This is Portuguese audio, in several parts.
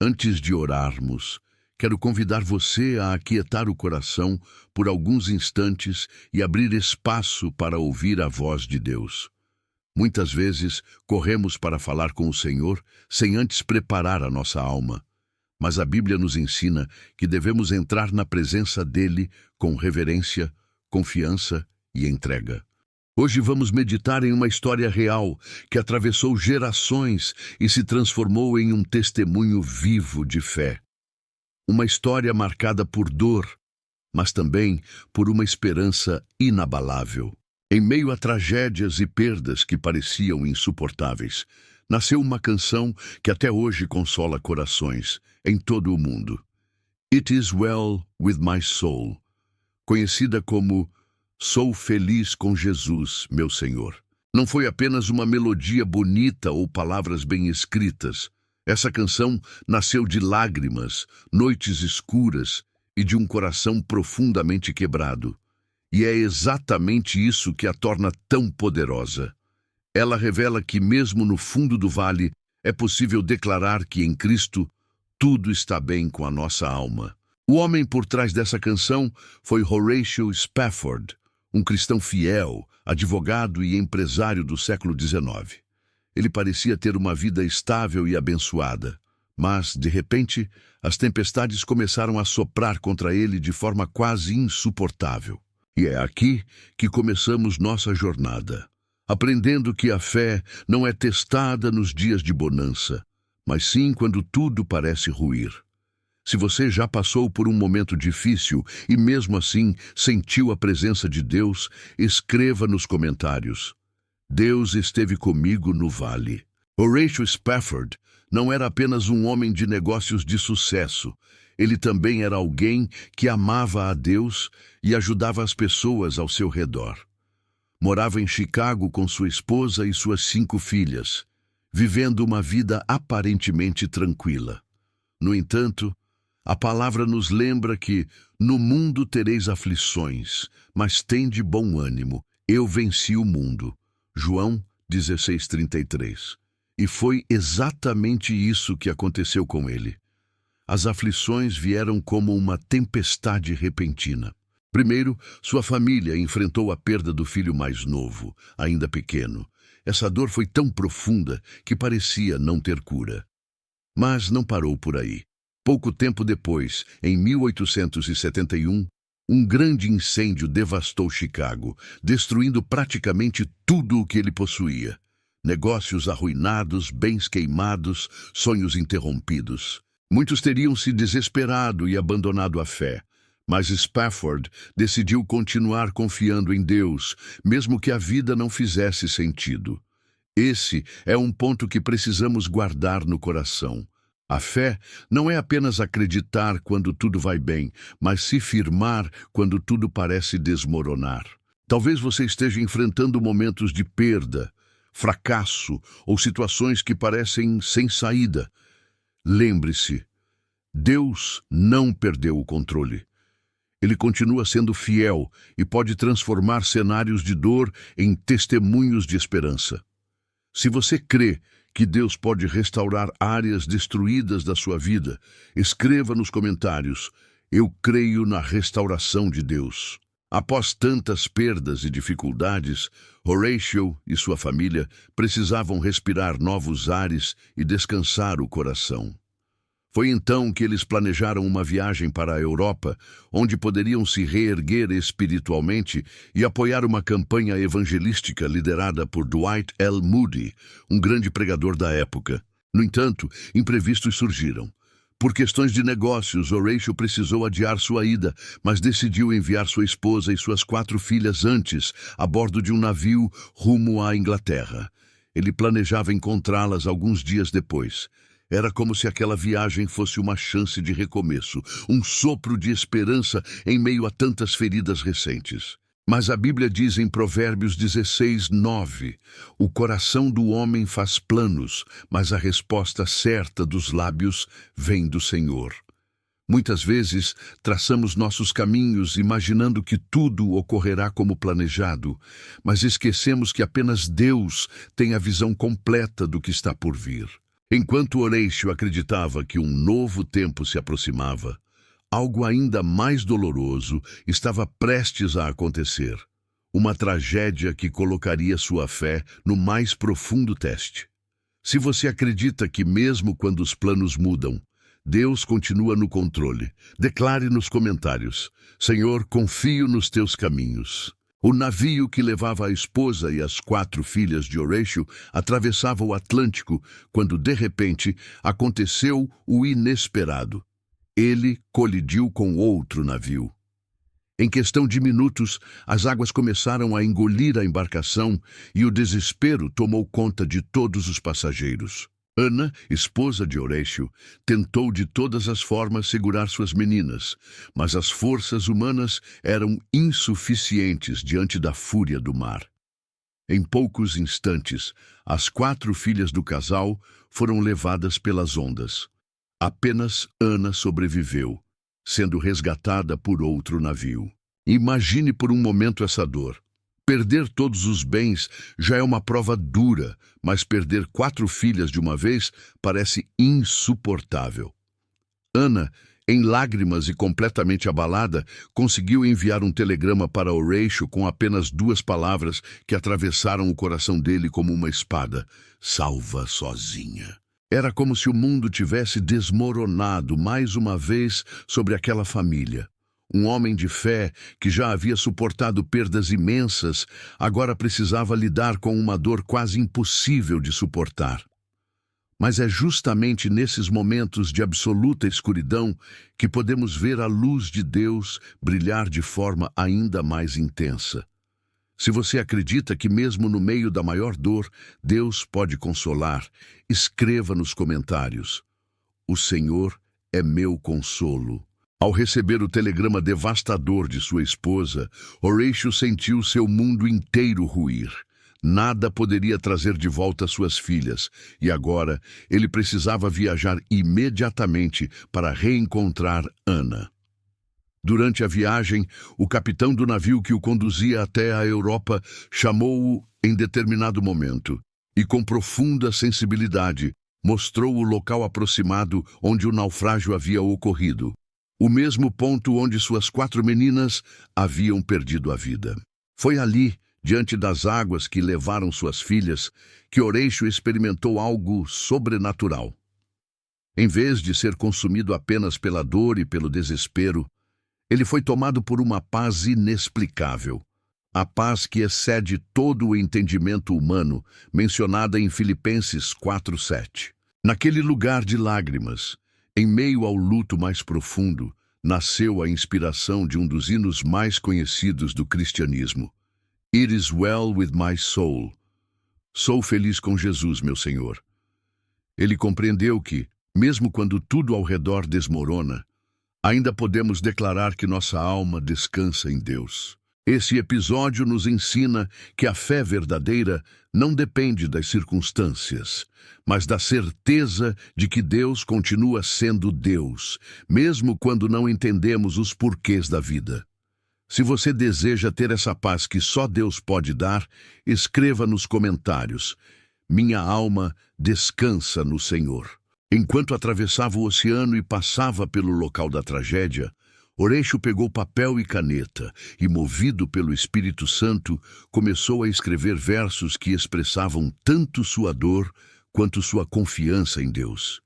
Antes de orarmos, quero convidar você a aquietar o coração por alguns instantes e abrir espaço para ouvir a voz de Deus. Muitas vezes, corremos para falar com o Senhor sem antes preparar a nossa alma. Mas a Bíblia nos ensina que devemos entrar na presença dele com reverência, confiança e entrega. Hoje vamos meditar em uma história real que atravessou gerações e se transformou em um testemunho vivo de fé. Uma história marcada por dor, mas também por uma esperança inabalável. Em meio a tragédias e perdas que pareciam insuportáveis, nasceu uma canção que até hoje consola corações em todo o mundo. It is well with my soul, conhecida como Sou feliz com Jesus, meu Senhor. Não foi apenas uma melodia bonita ou palavras bem escritas. Essa canção nasceu de lágrimas, noites escuras e de um coração profundamente quebrado. E é exatamente isso que a torna tão poderosa. Ela revela que mesmo no fundo do vale é possível declarar que em Cristo tudo está bem com a nossa alma. O homem por trás dessa canção foi Horatio Spafford, um cristão fiel, advogado e empresário do século XIX. Ele parecia ter uma vida estável e abençoada, mas, de repente, as tempestades começaram a soprar contra ele de forma quase insuportável. E é aqui que começamos nossa jornada, aprendendo que a fé não é testada nos dias de bonança, mas sim quando tudo parece ruir. Se você já passou por um momento difícil e mesmo assim sentiu a presença de Deus, escreva nos comentários: Deus esteve comigo no vale. Horatio Spafford não era apenas um homem de negócios de sucesso. Ele também era alguém que amava a Deus e ajudava as pessoas ao seu redor. Morava em Chicago com sua esposa e suas 5 filhas, vivendo uma vida aparentemente tranquila. No entanto, a palavra nos lembra que no mundo tereis aflições, mas tende bom ânimo. Eu venci o mundo. João 16:33. E foi exatamente isso que aconteceu com ele. As aflições vieram como uma tempestade repentina. Primeiro, sua família enfrentou a perda do filho mais novo, ainda pequeno. Essa dor foi tão profunda que parecia não ter cura. Mas não parou por aí. Pouco tempo depois, em 1871, um grande incêndio devastou Chicago, destruindo praticamente tudo o que ele possuía. Negócios arruinados, bens queimados, sonhos interrompidos. Muitos teriam se desesperado e abandonado a fé, mas Spafford decidiu continuar confiando em Deus, mesmo que a vida não fizesse sentido. Esse é um ponto que precisamos guardar no coração. A fé não é apenas acreditar quando tudo vai bem, mas se firmar quando tudo parece desmoronar. Talvez você esteja enfrentando momentos de perda, fracasso ou situações que parecem sem saída. Lembre-se, Deus não perdeu o controle. Ele continua sendo fiel e pode transformar cenários de dor em testemunhos de esperança. Se você crê que Deus pode restaurar áreas destruídas da sua vida, escreva nos comentários: eu creio na restauração de Deus. Após tantas perdas e dificuldades, Horatio e sua família precisavam respirar novos ares e descansar o coração. Foi então que eles planejaram uma viagem para a Europa, onde poderiam se reerguer espiritualmente e apoiar uma campanha evangelística liderada por Dwight L. Moody, um grande pregador da época. No entanto, imprevistos surgiram. Por questões de negócios, Horatio precisou adiar sua ida, mas decidiu enviar sua esposa e suas 4 filhas antes, a bordo de um navio rumo à Inglaterra. Ele planejava encontrá-las alguns dias depois. Era como se aquela viagem fosse uma chance de recomeço, um sopro de esperança em meio a tantas feridas recentes. Mas a Bíblia diz em Provérbios 16:9, o coração do homem faz planos, mas a resposta certa dos lábios vem do Senhor. Muitas vezes, traçamos nossos caminhos imaginando que tudo ocorrerá como planejado, mas esquecemos que apenas Deus tem a visão completa do que está por vir. Enquanto Horatio acreditava que um novo tempo se aproximava, algo ainda mais doloroso estava prestes a acontecer. Uma tragédia que colocaria sua fé no mais profundo teste. Se você acredita que mesmo quando os planos mudam, Deus continua no controle, declare nos comentários: Senhor, confio nos teus caminhos. O navio que levava a esposa e as 4 filhas de Horatio atravessava o Atlântico quando, de repente, aconteceu o inesperado. Ele colidiu com outro navio. Em questão de minutos, as águas começaram a engolir a embarcação e o desespero tomou conta de todos os passageiros. Ana, esposa de Horatio, tentou de todas as formas segurar suas meninas, mas as forças humanas eram insuficientes diante da fúria do mar. Em poucos instantes, as 4 filhas do casal foram levadas pelas ondas. Apenas Ana sobreviveu, sendo resgatada por outro navio. Imagine por um momento essa dor. Perder todos os bens já é uma prova dura, mas perder 4 filhas de uma vez parece insuportável. Ana, em lágrimas e completamente abalada, conseguiu enviar um telegrama para Horatio com apenas 2 palavras que atravessaram o coração dele como uma espada: salva sozinha. Era como se o mundo tivesse desmoronado mais uma vez sobre aquela família. Um homem de fé, que já havia suportado perdas imensas, agora precisava lidar com uma dor quase impossível de suportar. Mas é justamente nesses momentos de absoluta escuridão que podemos ver a luz de Deus brilhar de forma ainda mais intensa. Se você acredita que mesmo no meio da maior dor, Deus pode consolar, escreva nos comentários: O Senhor é meu consolo. Ao receber o telegrama devastador de sua esposa, Horatio sentiu seu mundo inteiro ruir. Nada poderia trazer de volta suas filhas, e agora ele precisava viajar imediatamente para reencontrar Ana. Durante a viagem, o capitão do navio que o conduzia até a Europa chamou-o em determinado momento e, com profunda sensibilidade, mostrou o local aproximado onde o naufrágio havia ocorrido. O mesmo ponto onde suas 4 meninas haviam perdido a vida. Foi ali, diante das águas que levaram suas filhas, que Horatio experimentou algo sobrenatural. Em vez de ser consumido apenas pela dor e pelo desespero, ele foi tomado por uma paz inexplicável. A paz que excede todo o entendimento humano, mencionada em Filipenses 4:7. Naquele lugar de lágrimas, em meio ao luto mais profundo, nasceu a inspiração de um dos hinos mais conhecidos do cristianismo. It is well with my soul. Sou feliz com Jesus, meu Senhor. Ele compreendeu que, mesmo quando tudo ao redor desmorona, ainda podemos declarar que nossa alma descansa em Deus. Esse episódio nos ensina que a fé verdadeira não depende das circunstâncias, mas da certeza de que Deus continua sendo Deus, mesmo quando não entendemos os porquês da vida. Se você deseja ter essa paz que só Deus pode dar, escreva nos comentários: Minha alma descansa no Senhor. Enquanto atravessava o oceano e passava pelo local da tragédia, Horatio pegou papel e caneta e, movido pelo Espírito Santo, começou a escrever versos que expressavam tanto sua dor quanto sua confiança em Deus.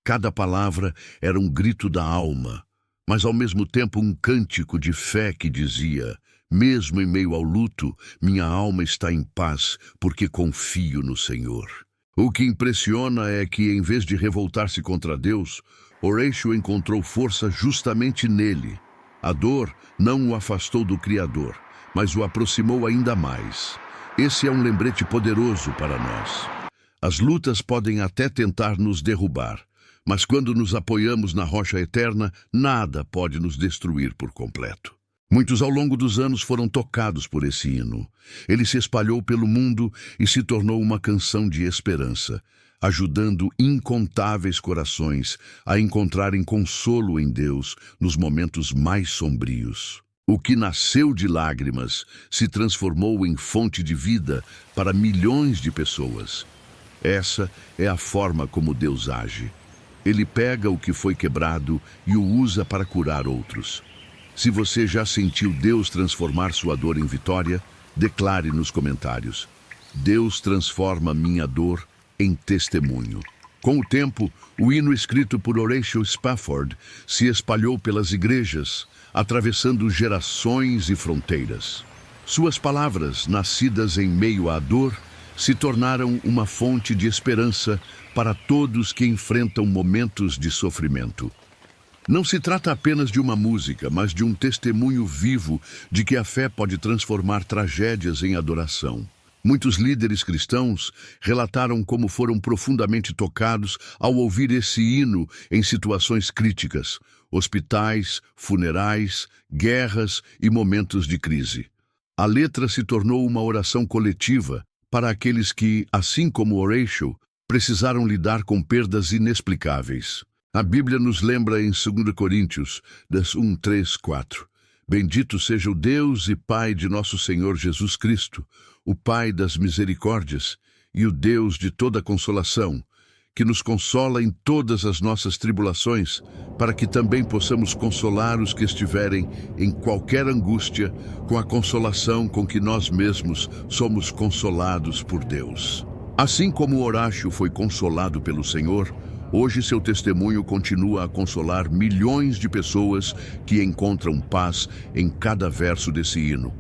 Cada palavra era um grito da alma, mas ao mesmo tempo um cântico de fé que dizia: mesmo em meio ao luto, minha alma está em paz, porque confio no Senhor. O que impressiona é que, em vez de revoltar-se contra Deus, Horatio encontrou força justamente nele. A dor não o afastou do Criador, mas o aproximou ainda mais. Esse é um lembrete poderoso para nós. As lutas podem até tentar nos derrubar, mas quando nos apoiamos na rocha eterna, nada pode nos destruir por completo. Muitos ao longo dos anos foram tocados por esse hino. Ele se espalhou pelo mundo e se tornou uma canção de esperança, ajudando incontáveis corações a encontrarem consolo em Deus nos momentos mais sombrios. O que nasceu de lágrimas se transformou em fonte de vida para milhões de pessoas. Essa é a forma como Deus age. Ele pega o que foi quebrado e o usa para curar outros. Se você já sentiu Deus transformar sua dor em vitória, declare nos comentários: Deus transforma minha dor em testemunho. Com o tempo, o hino escrito por Horatio Spafford se espalhou pelas igrejas, atravessando gerações e fronteiras. Suas palavras, nascidas em meio à dor, se tornaram uma fonte de esperança para todos que enfrentam momentos de sofrimento. Não se trata apenas de uma música, mas de um testemunho vivo de que a fé pode transformar tragédias em adoração. Muitos líderes cristãos relataram como foram profundamente tocados ao ouvir esse hino em situações críticas, hospitais, funerais, guerras e momentos de crise. A letra se tornou uma oração coletiva para aqueles que, assim como Horatio, precisaram lidar com perdas inexplicáveis. A Bíblia nos lembra em 2 Coríntios, 1, 3, 4. Bendito seja o Deus e Pai de nosso Senhor Jesus Cristo, o Pai das misericórdias e o Deus de toda consolação, que nos consola em todas as nossas tribulações, para que também possamos consolar os que estiverem em qualquer angústia, com a consolação com que nós mesmos somos consolados por Deus. Assim como Horácio foi consolado pelo Senhor, hoje seu testemunho continua a consolar milhões de pessoas que encontram paz em cada verso desse hino.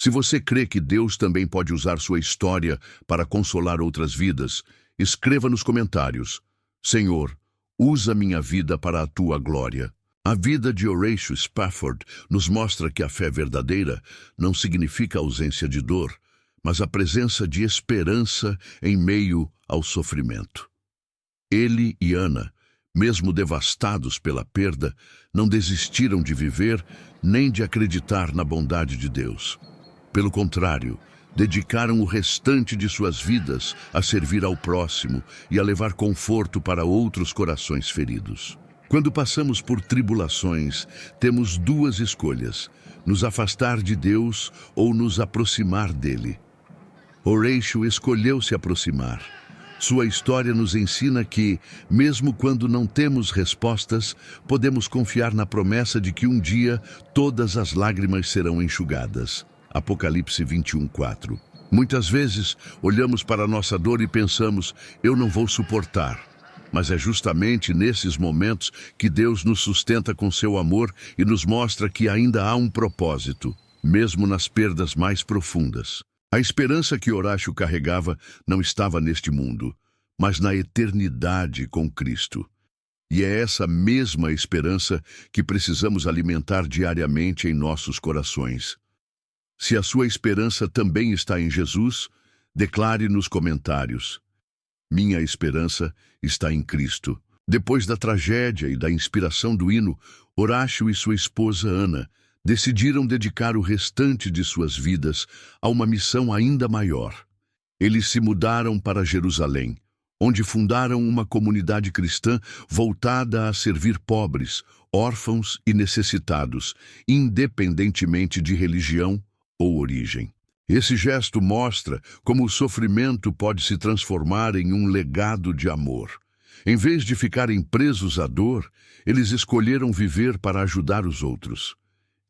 Se você crê que Deus também pode usar sua história para consolar outras vidas, escreva nos comentários: Senhor, usa minha vida para a tua glória. A vida de Horatio Spafford nos mostra que a fé verdadeira não significa ausência de dor, mas a presença de esperança em meio ao sofrimento. Ele e Ana, mesmo devastados pela perda, não desistiram de viver nem de acreditar na bondade de Deus. Pelo contrário, dedicaram o restante de suas vidas a servir ao próximo e a levar conforto para outros corações feridos. Quando passamos por tribulações, temos duas escolhas: nos afastar de Deus ou nos aproximar dele. Horatio escolheu se aproximar. Sua história nos ensina que, mesmo quando não temos respostas, podemos confiar na promessa de que um dia todas as lágrimas serão enxugadas. Apocalipse 21, 4. Muitas vezes, olhamos para a nossa dor e pensamos: eu não vou suportar. Mas é justamente nesses momentos que Deus nos sustenta com seu amor e nos mostra que ainda há um propósito, mesmo nas perdas mais profundas. A esperança que Horácio carregava não estava neste mundo, mas na eternidade com Cristo. E é essa mesma esperança que precisamos alimentar diariamente em nossos corações. Se a sua esperança também está em Jesus, declare nos comentários: minha esperança está em Cristo. Depois da tragédia e da inspiração do hino, Horácio e sua esposa Ana decidiram dedicar o restante de suas vidas a uma missão ainda maior. Eles se mudaram para Jerusalém, onde fundaram uma comunidade cristã voltada a servir pobres, órfãos e necessitados, independentemente de religião ou origem. Esse gesto mostra como o sofrimento pode se transformar em um legado de amor. Em vez de ficarem presos à dor, eles escolheram viver para ajudar os outros.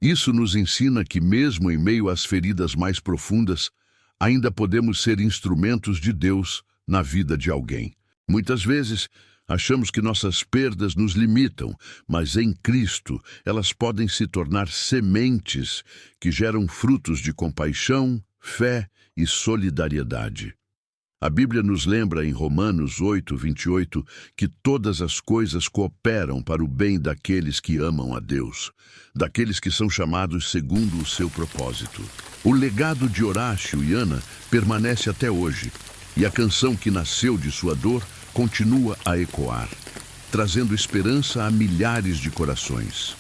Isso nos ensina que, mesmo em meio às feridas mais profundas, ainda podemos ser instrumentos de Deus na vida de alguém. Muitas vezes, achamos que nossas perdas nos limitam, mas em Cristo elas podem se tornar sementes que geram frutos de compaixão, fé e solidariedade. A Bíblia nos lembra em Romanos 8, 28, que todas as coisas cooperam para o bem daqueles que amam a Deus, daqueles que são chamados segundo o seu propósito. O legado de Horácio e Ana permanece até hoje, e a canção que nasceu de sua dor continua a ecoar, trazendo esperança a milhares de corações.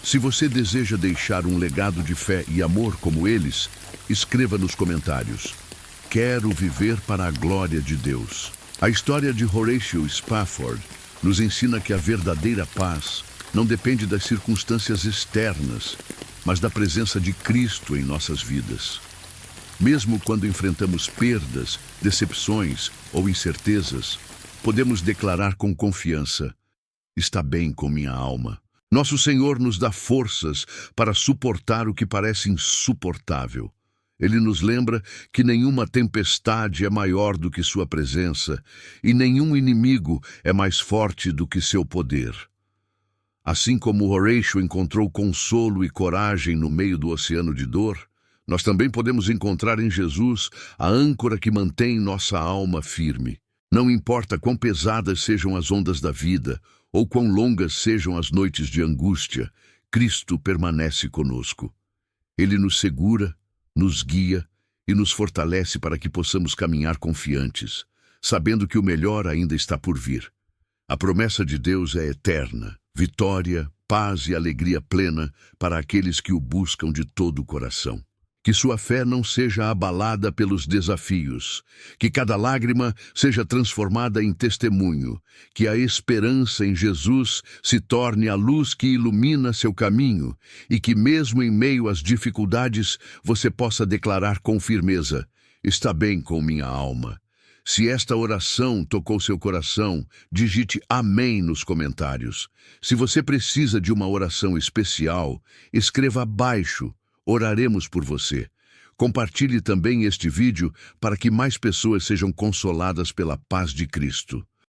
Se você deseja deixar um legado de fé e amor como eles, escreva nos comentários: quero viver para a glória de Deus. A história de Horatio Spafford nos ensina que a verdadeira paz não depende das circunstâncias externas, mas da presença de Cristo em nossas vidas. Mesmo quando enfrentamos perdas, decepções ou incertezas, podemos declarar com confiança: está bem com minha alma. Nosso Senhor nos dá forças para suportar o que parece insuportável. Ele nos lembra que nenhuma tempestade é maior do que sua presença e nenhum inimigo é mais forte do que seu poder. Assim como Horatio encontrou consolo e coragem no meio do oceano de dor, nós também podemos encontrar em Jesus a âncora que mantém nossa alma firme. Não importa quão pesadas sejam as ondas da vida ou quão longas sejam as noites de angústia, Cristo permanece conosco. Ele nos segura, nos guia e nos fortalece para que possamos caminhar confiantes, sabendo que o melhor ainda está por vir. A promessa de Deus é eterna, vitória, paz e alegria plena para aqueles que o buscam de todo o coração. Que sua fé não seja abalada pelos desafios, que cada lágrima seja transformada em testemunho, que a esperança em Jesus se torne a luz que ilumina seu caminho e que mesmo em meio às dificuldades você possa declarar com firmeza: está bem com minha alma. Se esta oração tocou seu coração, digite amém nos comentários. Se você precisa de uma oração especial, escreva abaixo. Oraremos por você. Compartilhe também este vídeo para que mais pessoas sejam consoladas pela paz de Cristo.